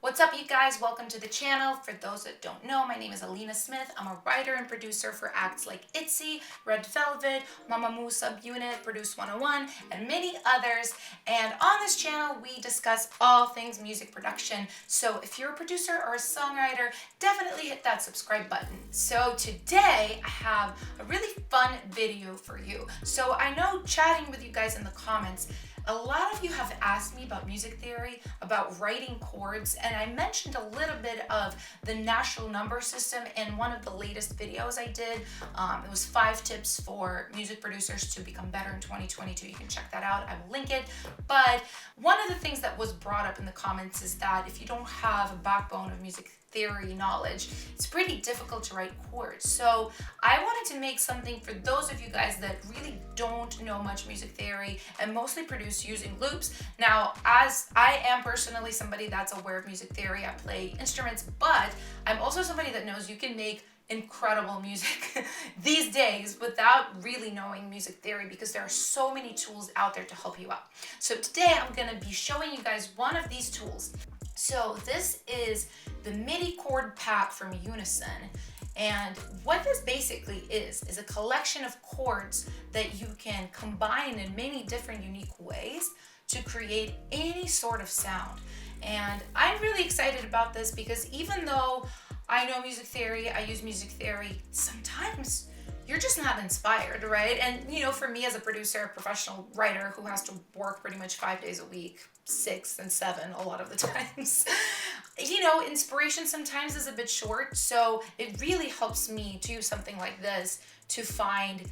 What's up, you guys? Welcome to the channel. For those that don't know, my name is Alina Smith. I'm a writer and producer for acts like ITZY, Red Velvet, Mamamoo Subunit, Produce 101, and many others. And on this channel, we discuss all things music production. So if you're a producer or a songwriter, definitely hit that subscribe button. So today, I have a really fun video for you. So I know chatting with you guys in the comments, a lot of you have asked me about music theory, about writing chords, and I mentioned a little bit of the natural number system in one of the latest videos I did. It was 5 tips for music producers to become better in 2022. You can check that out. I will link it. But one of the things that was brought up in the comments is that if you don't have a backbone of music theory knowledge, it's pretty difficult to write chords. So I wanted to make something for those of you guys that really don't know much music theory and mostly produce using loops. Now, as I am personally somebody that's aware of music theory, I play instruments, but I'm also somebody that knows you can make incredible music these days without really knowing music theory, because there are so many tools out there to help you out. So today I'm going to be showing you guys one of these tools. So this is the MIDI chord pack from Unison. And what this basically is a collection of chords that you can combine in many different unique ways to create any sort of sound. And I'm really excited about this because even though I know music theory, I use music theory, sometimes you're just not inspired, right? And you know, for me as a producer, a professional writer who has to work pretty much 5 days a week, 6 and 7 a lot of the times, you know, inspiration sometimes is a bit short. So it really helps me to use something like this to find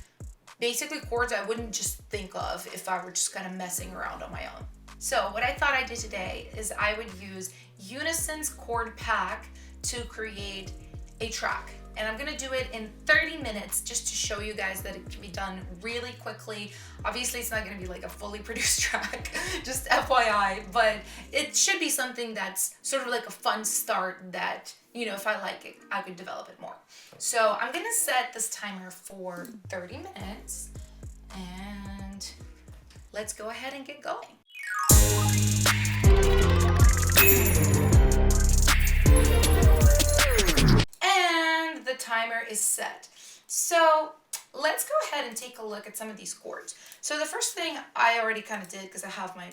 basically chords I wouldn't just think of if I were just kind of messing around on my own. So what I thought I'd do today is I would use Unison's chord pack to create a track. And I'm gonna do it in 30 minutes just to show you guys that it can be done really quickly. Obviously, it's not gonna be like a fully produced track, just FYI, but it should be something that's sort of like a fun start that, you know, if I like it, I could develop it more. So I'm gonna set this timer for 30 minutes and let's go ahead and get going. The timer is set. So let's go ahead and take a look at some of these chords. So the first thing I already kind of did, because I have my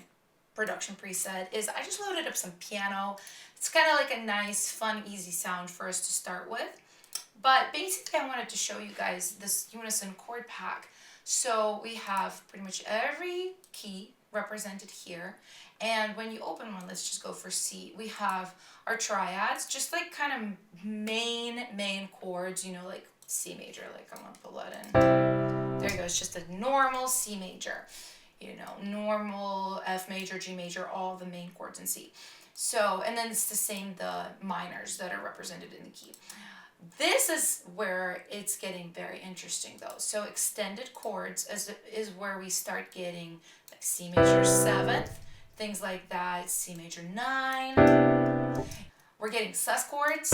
production preset, is I just loaded up some piano. It's kind of like a nice, fun, easy sound for us to start with. But basically I wanted to show you guys this Unison chord pack. So we have pretty much every key represented here. And when you open one, let's just go for C. We have our triads, just like kind of main chords, you know, like C major, like I'm gonna pull that in. There you go, it's just a normal C major, you know, normal F major, G major, all the main chords in C. So, and then it's the same, the minors that are represented in the key. This is where it's getting very interesting though. So extended chords is where we start getting like C major 7th, things like that, C major 9. We're getting sus chords.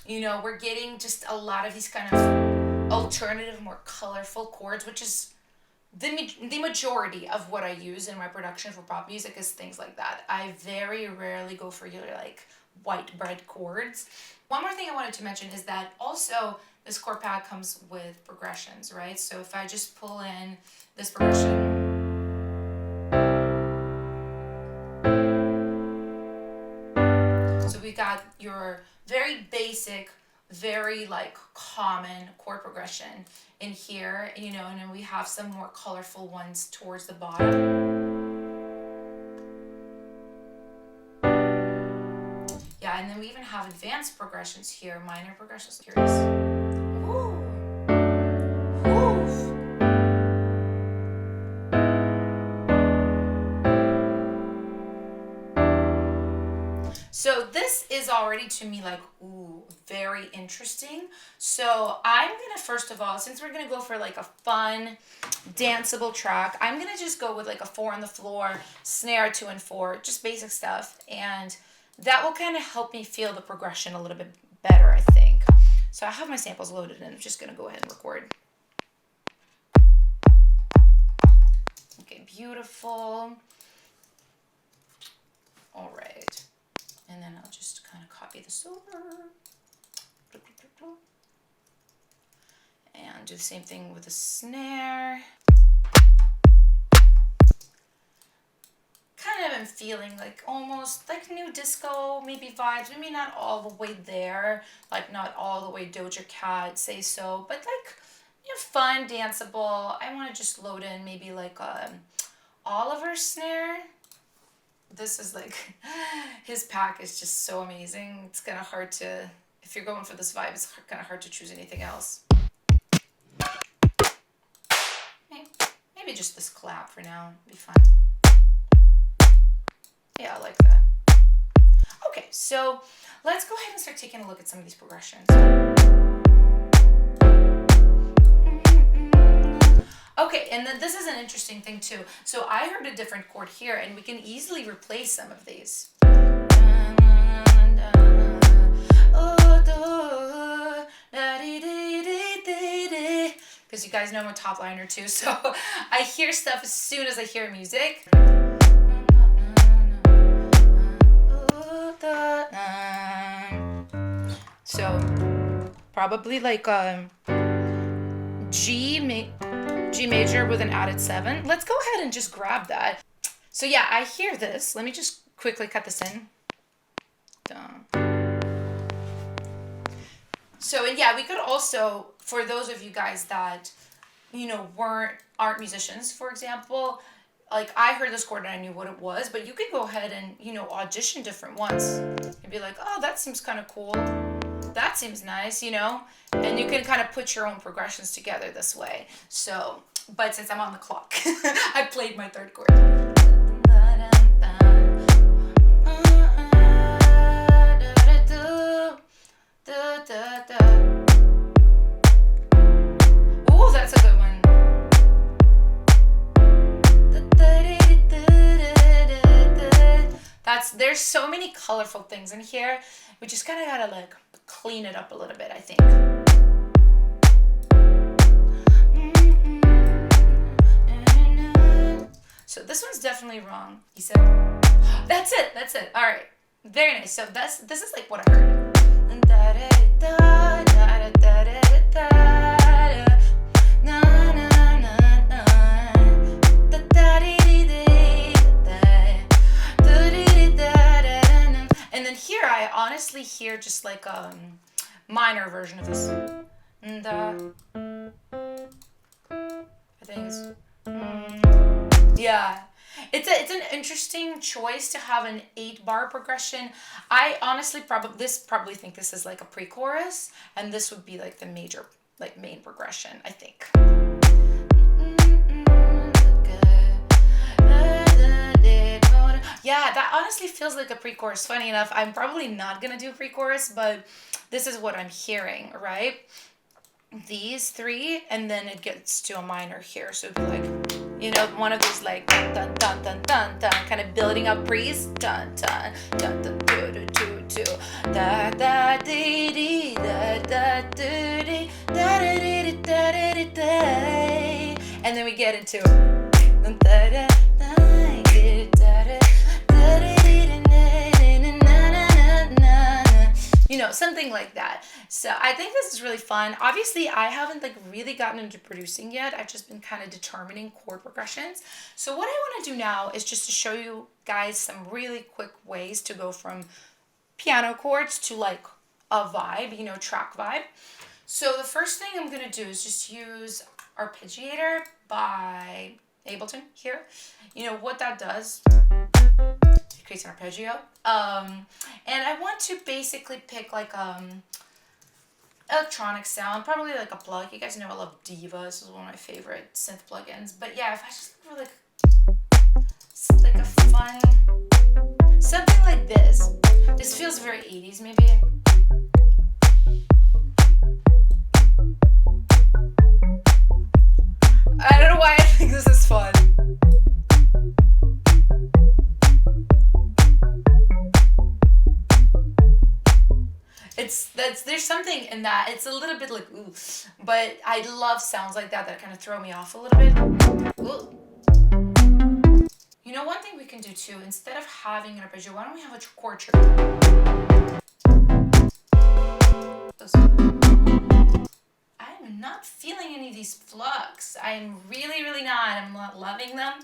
You know, we're getting just a lot of these kind of alternative, more colorful chords, which is the majority of what I use in my production for pop music is things like that. I very rarely go for your like white bread chords. One more thing I wanted to mention is that also this chord pack comes with progressions, right? So if I just pull in this progression, we got your very basic, very like common chord progression in here, you know, and then we have some more colorful ones towards the bottom. Yeah, and then we even have advanced progressions here, minor progressions. Curious. Ooh. Ooh. So this is already to me like, ooh, very interesting. So I'm gonna, first of all, since we're gonna go for like a fun, danceable track, I'm gonna just go with like a 4 on the floor, snare 2 and 4, just basic stuff. And that will kind of help me feel the progression a little bit better, I think. So I have my samples loaded and I'm just gonna go ahead and record. Okay, beautiful. All right. this over. And do the same thing with the snare. Kind of am feeling like almost like new disco, maybe vibes, maybe not all the way there, like not all the way Doja Cat, Say So, but like, you know, fun, danceable. I want to just load in maybe like Oliver snare. This is like, his pack is just so amazing. It's kind of hard to, if you're going for this vibe, it's kind of hard to choose anything else. Maybe just this clap for now, be fun. Yeah, I like that. Okay, so let's go ahead and start taking a look at some of these progressions. Okay, and then this is an interesting thing too. So I heard a different chord here, and we can easily replace some of these. Because you guys know I'm a top liner too, so I hear stuff as soon as I hear music. So probably like G major with an added 7. Let's go ahead and just grab that. So yeah, I hear this. Let me just quickly cut this in. So, and yeah, we could also, for those of you guys that, you know, aren't musicians, for example, like I heard this chord and I knew what it was, but you could go ahead and, you know, audition different ones and be like, oh, that seems kind of cool. That seems nice, you know, and you can kind of put your own progressions together this way. So, but since I'm on the clock, I played my third chord. Ooh, that's a good one. There's so many colorful things in here. We just kind of gotta like clean it up a little bit, I think. So this one's definitely wrong. He said, that's it. All right, very nice. So this is like what I heard. And then here I honestly hear just like a minor version of this. I think it's yeah. It's an interesting choice to have an 8-bar progression. I honestly probably think this is like a pre-chorus, and this would be like the major, like main progression, I think. Yeah, that honestly feels like a pre-chorus. Funny enough, I'm probably not gonna do pre-chorus, but this is what I'm hearing, right? These 3, and then it gets to a minor here, so it'd be like, you know, one of these like dun dun dun dun dun dun, kind of building up pre's dun dun dun dun do do do do da da dee dee da da do dee da da dee da da dee da, and then we get into da da da da da. You know, something like that. So I think this is really fun. Obviously, I haven't like really gotten into producing yet. I've just been kind of determining chord progressions. So what I want to do now is just to show you guys some really quick ways to go from piano chords to like a vibe, you know, track vibe. So the first thing I'm going to do is just use Arpeggiator by Ableton here. You know what that does? Creates an arpeggio. And I want to basically pick like electronic sound, probably like a plug. You guys know I love Diva. This is one of my favorite synth plugins. But yeah, if I just look for like a fun something like this. This feels very 80s maybe. I don't know why I think this is fun. There's something in that. It's a little bit like ooh, but I love sounds like that kind of throw me off a little bit. Ooh. You know, one thing we can do too, instead of having an arpeggio, why don't we have a chord chord? enjoying any of these flux. I'm really not. I'm not loving them.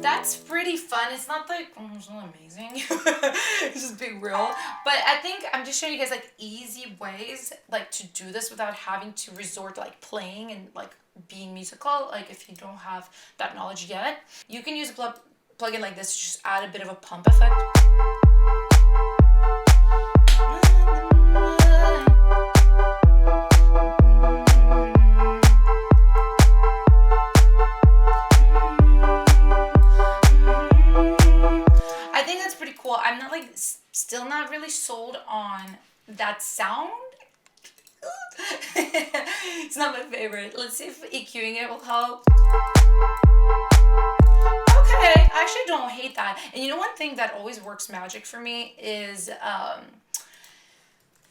That's pretty fun. It's not like, it's not amazing. Just being real. But I think I'm just showing you guys like easy ways like to do this without having to resort to like playing and like being musical. Like if you don't have that knowledge yet, you can use a plugin like this to just add a bit of a pump effect. I think that's pretty cool. I'm not like, still not really sold on that sound. It's not my favorite. Let's see if EQing it will help. Okay, I actually don't hate that. And you know one thing that always works magic for me is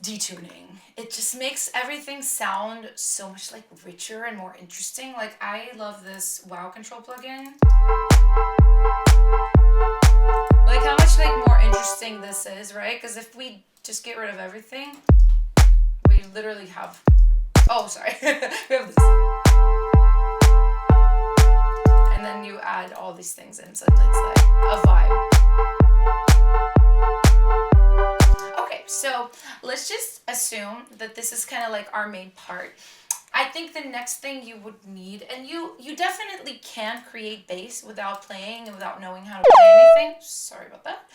detuning. It just makes everything sound so much like richer and more interesting. Like I love this Wow Control plugin. Like how much like more interesting this is, right? Because if we just get rid of everything, we literally have, oh sorry, we have this. And then you add all these things in, so it's like a vibe. Okay, so let's just assume that this is kind of like our main part. I think the next thing you would need, and you definitely can create bass without playing and without knowing how to play anything. Sorry about that.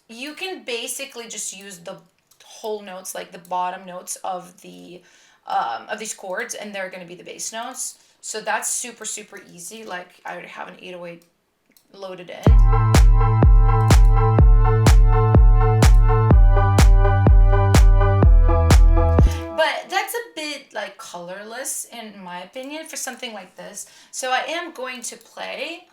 You can basically just use the whole notes, like the bottom notes of the of these chords, and they're going to be the bass notes. So that's super easy. Like I already have an 808 loaded in. But that's a bit like colorless in my opinion for something like this. So I am going to play.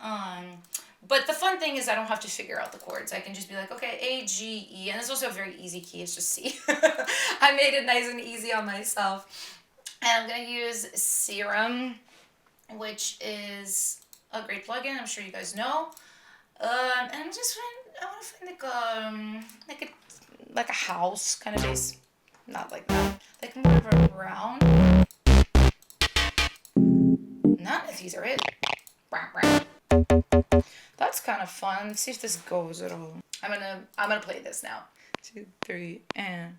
But the fun thing is I don't have to figure out the chords. I can just be like, okay, A, G, E. And it's also a very easy key. It's just C. I made it nice and easy on myself. And I'm going to use Serum, which is a great plugin. I'm sure you guys know. And I'm just I want to find like a house kind of bass. Not like that. Like more of a round. None of these are it. That's kind of fun. Let's see if this goes at all. I'm gonna play this now. 2, 3, and.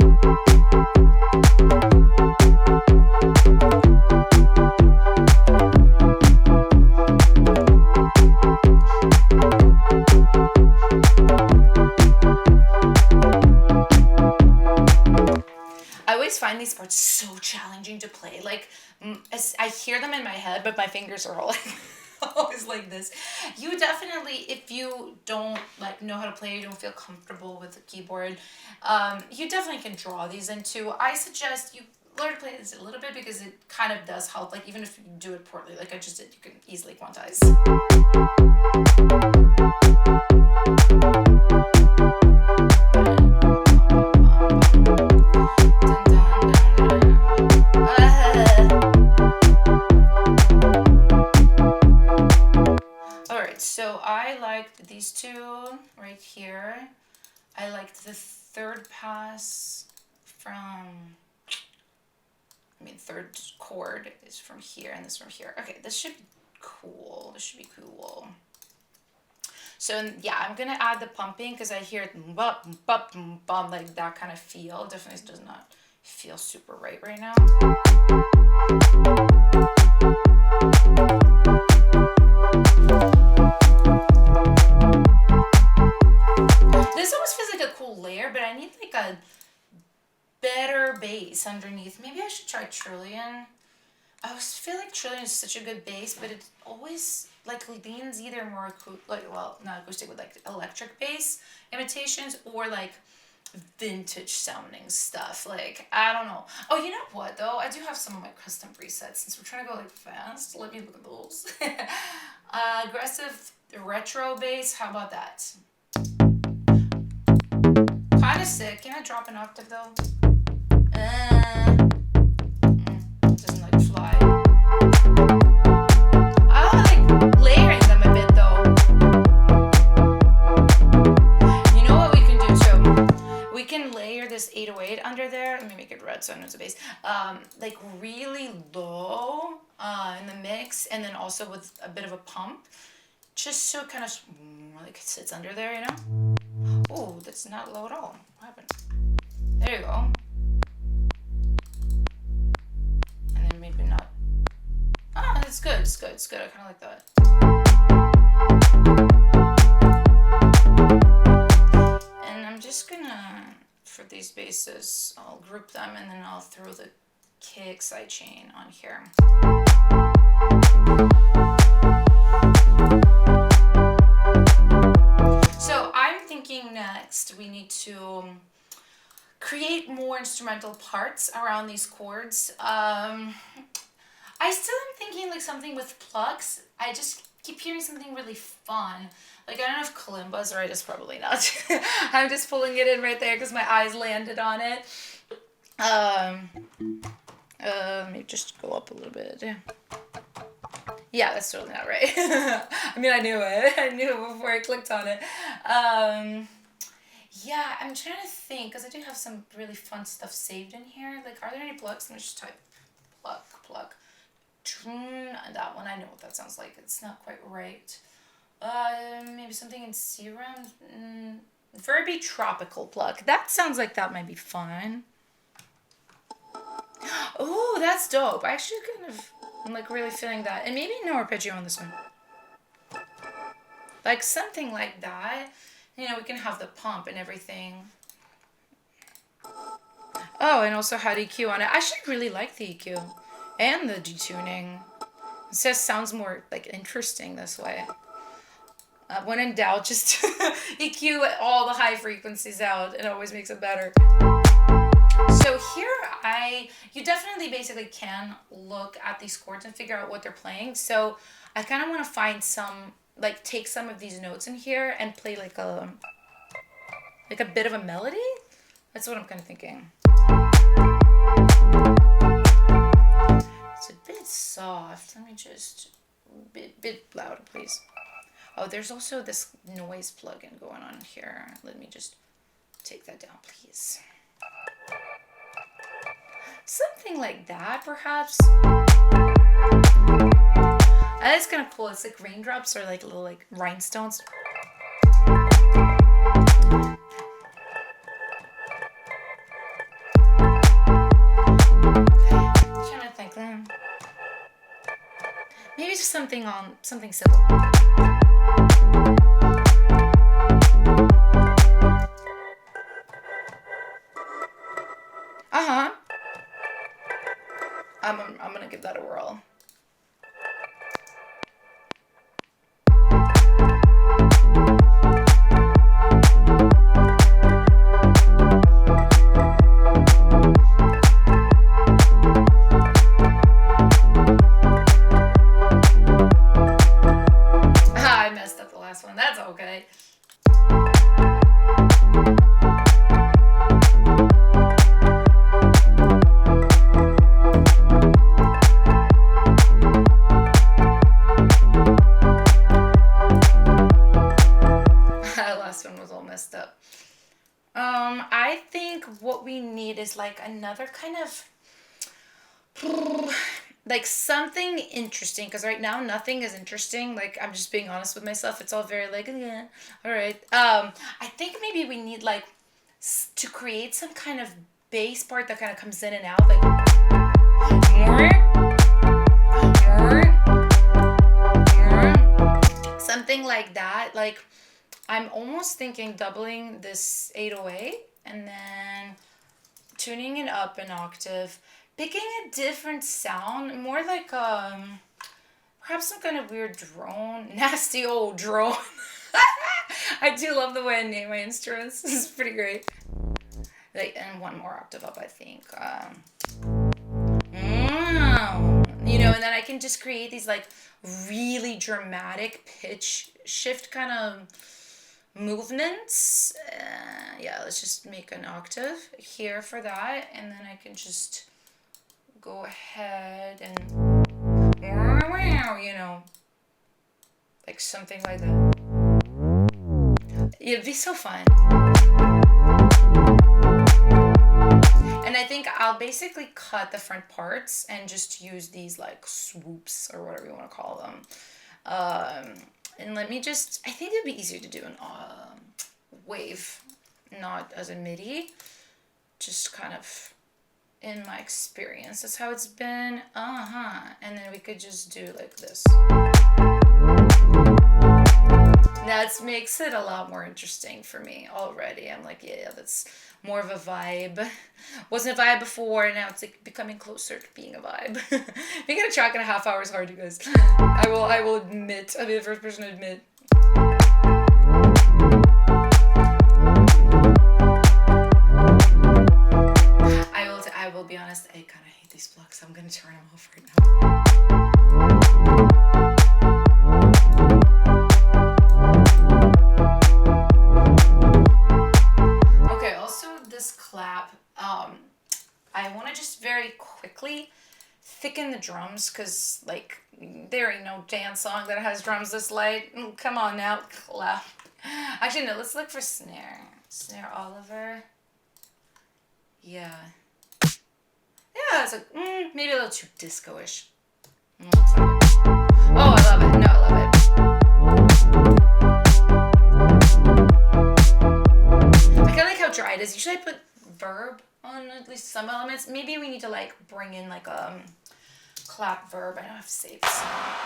I always find these parts so challenging to play. Like, I hear them in my head, but my fingers are all like, always like this. You definitely, if you don't like know how to play, you don't feel comfortable with the keyboard, you definitely can draw these into. I suggest you learn to play this a little bit because it kind of does help. Like even if you do it poorly, like I just did, you can easily quantize. So I liked these two right here. I liked the third pass third chord is from here and this from here. Okay, this should be cool. This should be cool. So yeah, I'm gonna add the pumping because I hear it bum, bum, bum, like that kind of feel. Definitely does not feel super right now. This almost feels like a cool layer, but I need like a better bass underneath. Maybe I should try Trillion. I always feel like Trillion is such a good bass, but it always like leans either more not acoustic, with like electric bass imitations or like vintage sounding stuff. Like I don't know. Oh, you know what though? I do have some of my custom presets. Since we're trying to go like fast, let me look at those. Aggressive retro bass. How about that? Kind of sick. Can I drop an octave though? Doesn't like fly. I like layering them a bit though. You know what we fret, so I know it's a bass. Like really low in the mix, and then also with a bit of a pump, just so it kind of like it sits under there, you know? Oh, that's not low at all. What happened? There you go. And then maybe not. Ah, it's good. It's good. It's good. I kind of like that. And I'm just gonna, for these basses, I'll group them and then I'll throw the kick sidechain on here. So I'm thinking next we need to create more instrumental parts around these chords. I still am thinking like something with plucks. I just keep hearing something really fun. Like, I don't know if kalimba's right, it's probably not. I'm just pulling it in right there because my eyes landed on it. Maybe just go up a little bit. Yeah, that's totally not right. I mean, I knew it. I knew it before I clicked on it. Yeah, I'm trying to think because I do have some really fun stuff saved in here. Like, are there any plucks? Let me just type pluck. That one, I know what that sounds like. It's not quite right. Maybe something in C round. Verby tropical pluck. That sounds like that might be fun. Oh, that's dope. I actually I'm like really feeling that. And maybe no arpeggio on this one. Like something like that. You know, we can have the pump and everything. Oh, and also had EQ on it. I actually really like the EQ. And the detuning. It just sounds more like interesting this way. When in doubt, just EQ all the high frequencies out. It always makes it better. So here you definitely basically can look at these chords and figure out what they're playing. So I kind of want to find some, like take some of these notes in here and play like a bit of a melody. That's what I'm kind of thinking. It's a bit soft. Let me just bit louder, please. Oh, there's also this noise plugin going on here. Let me just take that down, please. Something like that, perhaps. That's kind of cool. It's like raindrops or like little like rhinestones. Maybe just something simple. I'm gonna give that a whirl. I messed up the last one. That's okay. Up. I think what we need is like another kind of like something interesting, because right now nothing is interesting. Like, I'm just being honest with myself. It's all very like, yeah, all right. I think maybe we need like to create some kind of bass part that kind of comes in and out, like something like that. Like, I'm almost thinking doubling this 808 and then tuning it up an octave, picking a different sound, more like perhaps some kind of weird drone, nasty old drone. I do love the way I name my instruments. This is pretty great. Like, and one more octave up, I think. You know, and then I can just create these like really dramatic pitch shift kind of movements. Yeah, let's just make an octave here for that, and then I can just go ahead and, you know, like something like that. It'd be so fun. And I think I'll basically cut the front parts and just use these like swoops or whatever you want to call them. And let me just, I think it'd be easier to do an wave, not as a MIDI, just kind of in my experience. That's how it's been. And then we could just do like this. That makes it a lot more interesting for me already. I'm like, yeah, that's more of a vibe. Wasn't a vibe before, now it's like becoming closer to being a vibe. Being on a track and a half hour is hard, you guys. I will admit. I'll be the first person to admit. I will be honest, I kind of hate these blocks, so I'm gonna turn them off right now. Clap. I want to just very quickly thicken the drums because like there ain't no dance song that has drums this light. Come on now, clap. Actually no, let's look for snare. Snare Oliver. Yeah, it's like maybe a little too disco-ish. Oh, I love it. No, I love it. I kind of like how dry it is. Usually I put verb on at least some elements. Maybe we need to like bring in like a clap verb. I don't have to save this.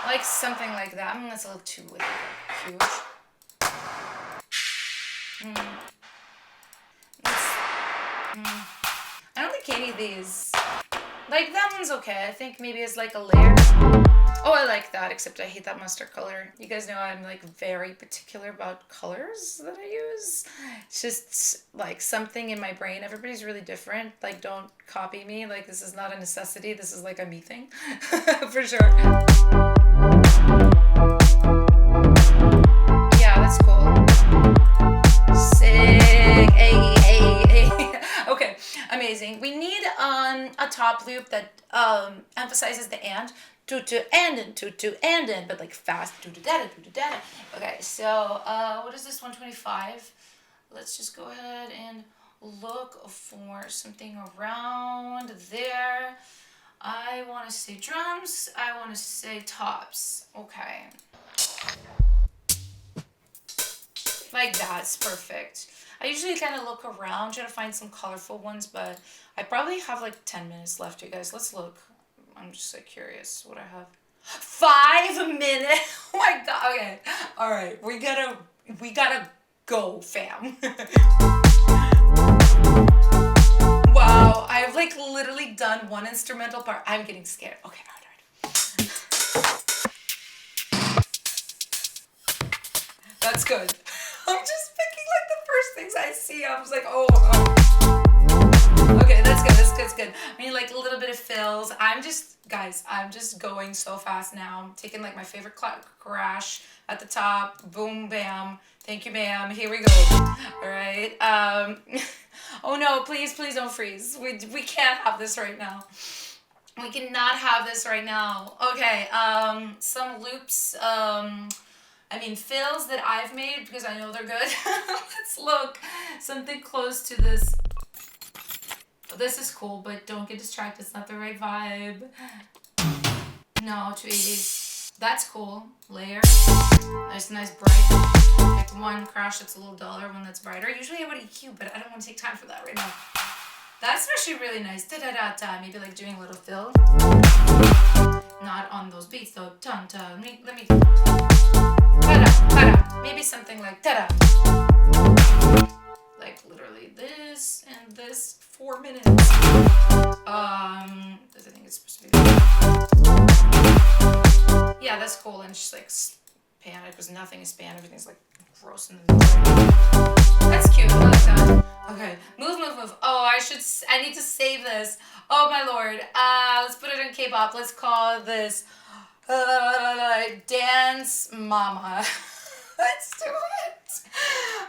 Like something like that. That's a little too like huge. I don't think any of these. Like that one's okay. I think maybe it's like a layer. Oh, I like that, except I hate that mustard color. You guys know I'm like very particular about colors that I use. It's just like something in my brain. Everybody's really different. Like don't copy me. Like this is not a necessity. This is like a me thing. For sure. Yeah, that's cool. Sick. Hey. Okay, amazing. We need a top loop that emphasizes the and. To and, but like fast. Okay, so what is this 125? Let's just go ahead and look for something around there. I want to say drums. I want to say tops. Okay. Like that's perfect. I usually kind of look around, try to find some colorful ones, but I probably have like 10 minutes left, you guys. Let's look. I'm just like curious what I have. 5 minutes. Oh my god. Okay. All right. We gotta go, fam. Wow. I've like literally done one instrumental part. I'm getting scared. Okay. All right. That's good. I'm just picking like the first things I see. I was like, oh. Okay, that's good. That's good. I mean, like a little bit of fills. I'm just going so fast now. I'm taking like my favorite crash at the top. Boom, bam. Thank you, ma'am. Here we go. All right. Oh no, please don't freeze. We can't have this right now. We cannot have this right now. Okay. Some loops. Fills that I've made because I know they're good. Let's look. Something close to this. This is cool, but don't get distracted. It's not the right vibe. No, 280s. That's cool. Layer. Nice bright. Pick one crash that's a little duller, one that's brighter. Usually I would EQ, but I don't want to take time for that right now. That's actually really nice. Da-da-da-da. Maybe like doing a little fill. Not on those beats though. Let me. Ta-da. Maybe something like ta-da. Like literally this and this 4 minutes. I think it's supposed to be that. Yeah, that's cool. And just like span it because nothing is span. Everything's like gross in the middle. That's cute. I like that. Okay, move. Oh, I need to save this. Oh my lord. Let's put it in K-pop. Let's call this Dance Mama. Let's do it.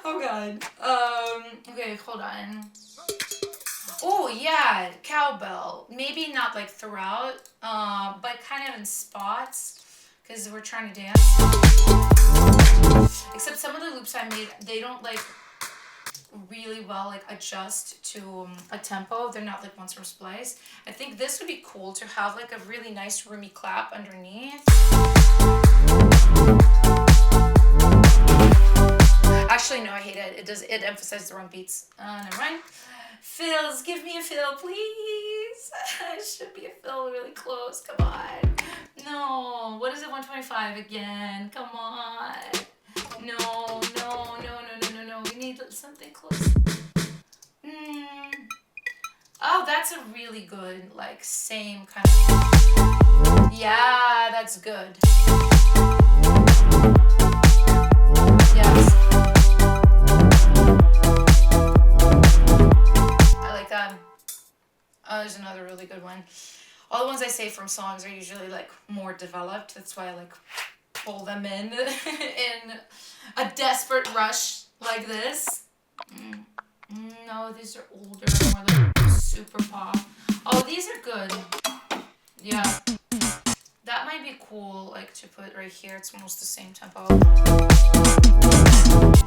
Oh god. Okay, hold on. Oh yeah, cowbell. Maybe not like throughout, but kind of in spots, because we're trying to dance. Except some of the loops I made, they don't like really well like adjust to a tempo. They're not like ones from Splice. I think this would be cool to have like a really nice roomy clap underneath. Actually, no, I hate it. It emphasizes the wrong beats. Never mind. Fills, give me a fill, please. It should be a fill really close. Come on. No. What is it? 125 again. Come on. No. We need something close. Oh, that's a really good, like, same kind of. Yeah, that's good. Yes. I like that. Oh, there's another really good one. All the ones I say from songs are usually like more developed. That's why I like pull them in a desperate rush like this. No, these are older, more like super pop. Oh, these are good. Yeah. That might be cool, like to put right here. It's almost the same tempo.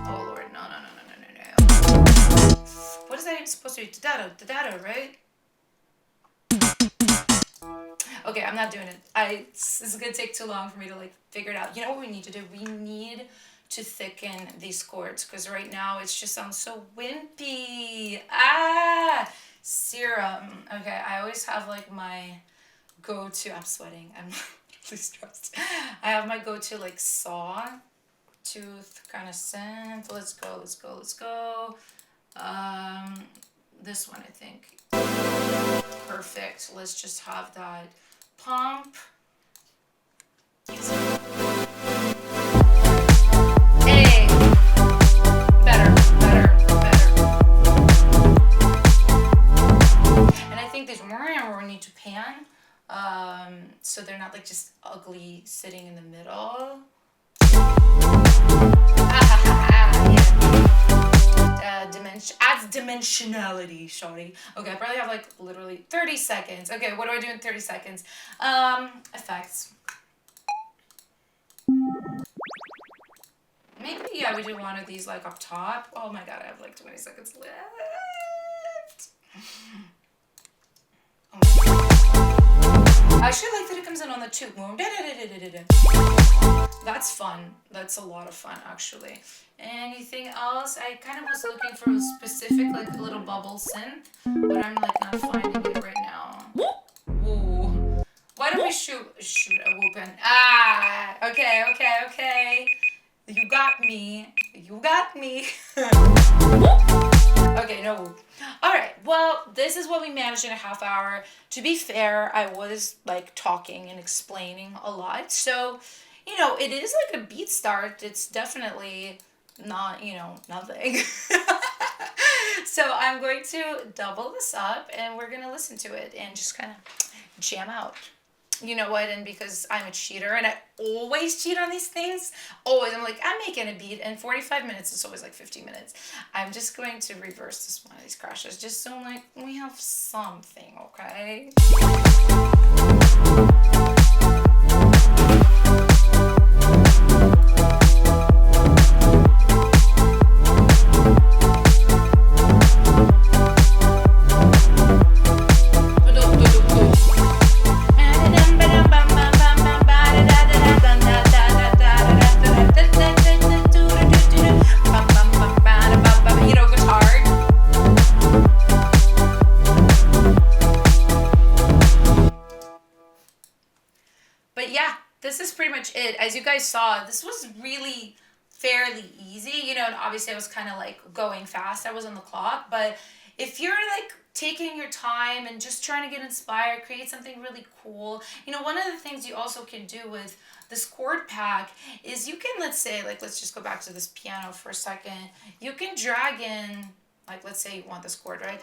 Oh Lord, no. What is that even supposed to be? Da-da, right? Okay, I'm not doing it. This is gonna take too long for me to like figure it out. You know what we need to do? We need to thicken these chords because right now it just sounds so wimpy. Serum. Okay, I always have like my go-to. I'm sweating. I'm really stressed. I have my go-to like saw tooth kind of synth. Let's go. This one I think. Perfect. Let's just have that pump. Hey. Better. And I think these need to pan. So they're not like just ugly sitting in the middle. Adds dimensionality, shawty. Okay, I probably have like literally 30 seconds. Okay, what do I do in 30 seconds? Effects. Maybe, yeah, we do one of these like up top. Oh my god, I have like 20 seconds left. Oh my god. I actually like that it comes in on the two. That's fun. That's a lot of fun, actually. Anything else? I kind of was looking for a specific, like, little bubble synth, but I'm, like, not finding it right now. Ooh. Why don't we shoot a whoopin'? Okay. You got me. Okay, no whoop. Alright, well, this is what we managed in a half hour. To be fair, I was, like, talking and explaining a lot, so, you know, it is like a beat start. It's definitely not, you know, nothing. So I'm going to double this up and we're going to listen to it and just kind of jam out. You know what? And because I'm a cheater and I always cheat on these things, always, I'm like, I'm making a beat and 45 minutes is always like 15 minutes. I'm just going to reverse this one of these crashes just so like we have something, okay? It, as you guys saw, this was really fairly easy, you know, and obviously I was kind of like going fast. I was on the clock, but if you're like taking your time and just trying to get inspired, create something really cool, you know, one of the things you also can do with this chord pack is you can, let's say, like, let's just go back to this piano for a second. You can drag in, like, let's say you want this chord, right?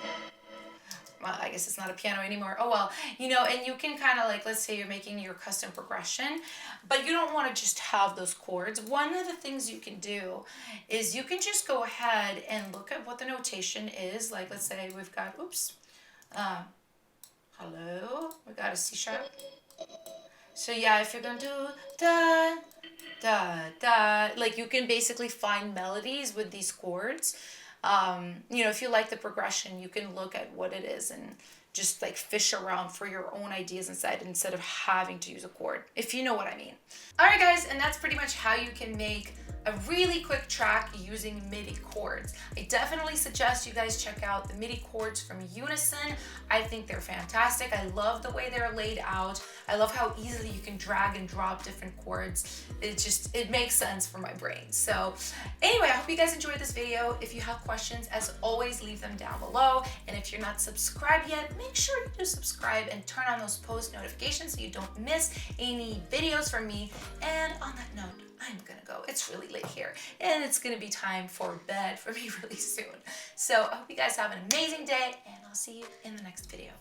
Well, I guess it's not a piano anymore. Oh well, you know, and you can kind of like, let's say you're making your custom progression, but you don't want to just have those chords. One of the things you can do is you can just go ahead and look at what the notation is. Like, let's say we've got, hello, we got a C sharp. So yeah, if you're gonna do da, da, da, like you can basically find melodies with these chords. You know, if you like the progression, you can look at what it is and just like fish around for your own ideas instead of having to use a chord, if you know what I mean. All right, guys, and that's pretty much how you can make a really quick track using MIDI chords. I definitely suggest you guys check out the MIDI chords from Unison. I think they're fantastic. I love the way they're laid out. I love how easily you can drag and drop different chords. It makes sense for my brain. So anyway, I hope you guys enjoyed this video. If you have questions, as always, leave them down below. And if you're not subscribed yet, make sure you do subscribe and turn on those post notifications so you don't miss any videos from me. And on that note, I'm gonna go. It's really late here and it's gonna be time for bed for me really soon. So I hope you guys have an amazing day and I'll see you in the next video.